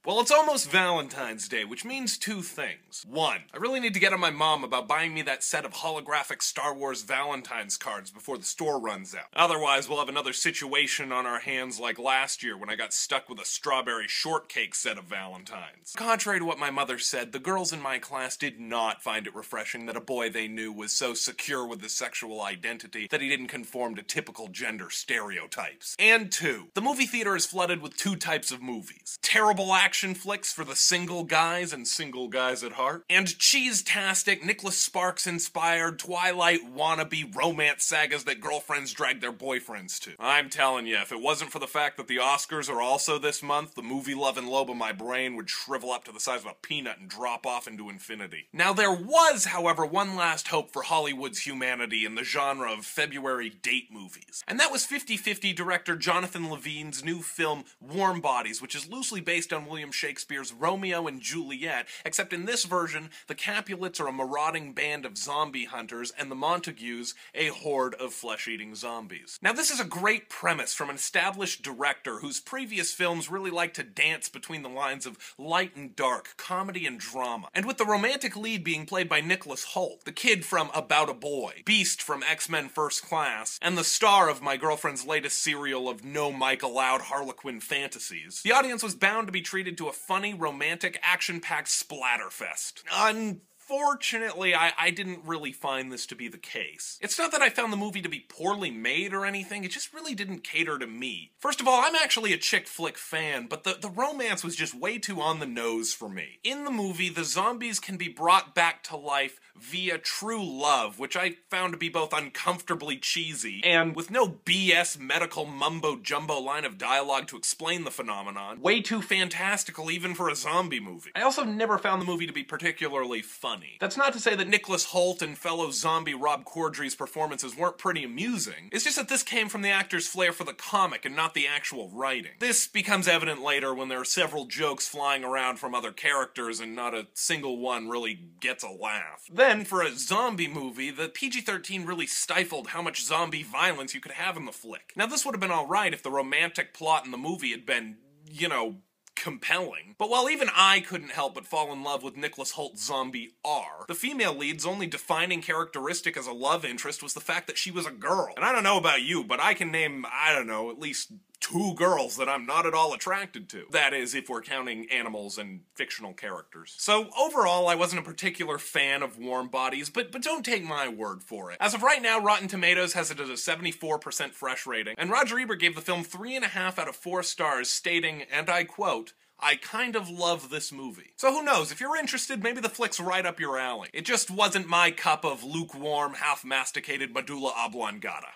Well, it's almost Valentine's Day, which means two things. One, I really need to get on my mom about buying me that set of holographic Star Wars Valentine's cards before the store runs out. Otherwise, we'll have another situation on our hands like last year when I got stuck with a strawberry shortcake set of Valentines. Contrary to what my mother said, the girls in my class did not find it refreshing that a boy they knew was so secure with his sexual identity that he didn't conform to typical gender stereotypes. And two, the movie theater is flooded with two types of movies. Terrible action flicks for the single guys and single guys at heart, and cheese-tastic, Nicholas Sparks-inspired, Twilight wannabe romance sagas that girlfriends drag their boyfriends to. I'm telling you, if it wasn't for the fact that the Oscars are also this month, the movie-loving lobe of my brain would shrivel up to the size of a peanut and drop off into infinity. Now there was, however, one last hope for Hollywood's humanity in the genre of February date movies, and that was 50-50 director Jonathan Levine's new film Warm Bodies, which is loosely based on William Shakespeare's Romeo and Juliet, except in this version, the Capulets are a marauding band of zombie hunters, and the Montagues a horde of flesh-eating zombies. Now this is a great premise from an established director whose previous films really like to dance between the lines of light and dark, comedy and drama. And with the romantic lead being played by Nicholas Hoult, the kid from About a Boy, Beast from X-Men First Class, and the star of my girlfriend's latest serial of no Mike allowed Harlequin fantasies, the audience was bound to be treated to a funny, romantic, action-packed splatterfest. Unfortunately, I didn't really find this to be the case. It's not that I found the movie to be poorly made or anything, it just really didn't cater to me. First of all, I'm actually a chick flick fan, but the romance was just way too on the nose for me. In the movie, the zombies can be brought back to life via true love, which I found to be both uncomfortably cheesy, and with no BS medical mumbo-jumbo line of dialogue to explain the phenomenon, way too fantastical even for a zombie movie. I also never found the movie to be particularly funny. That's not to say that Nicholas Hoult and fellow zombie Rob Corddry's performances weren't pretty amusing, it's just that this came from the actor's flair for the comic and not the actual writing. This becomes evident later when there are several jokes flying around from other characters and not a single one really gets a laugh. Then, for a zombie movie, the PG-13 really stifled how much zombie violence you could have in the flick. Now this would have been alright if the romantic plot in the movie had been, you know, compelling. But while even I couldn't help but fall in love with Nicholas Hoult's zombie R, the female lead's only defining characteristic as a love interest was the fact that she was a girl. And I don't know about you, but I can name, I don't know, at least 2 girls that I'm not at all attracted to. That is, if we're counting animals and fictional characters. So overall, I wasn't a particular fan of Warm Bodies, but don't take my word for it. As of right now, Rotten Tomatoes has it at a 74% fresh rating, and Roger Ebert gave the film 3.5 out of 4 stars, stating, and I quote, "I kind of love this movie." So who knows, if you're interested, maybe the flick's right up your alley. It just wasn't my cup of lukewarm, half-masticated medulla oblongata.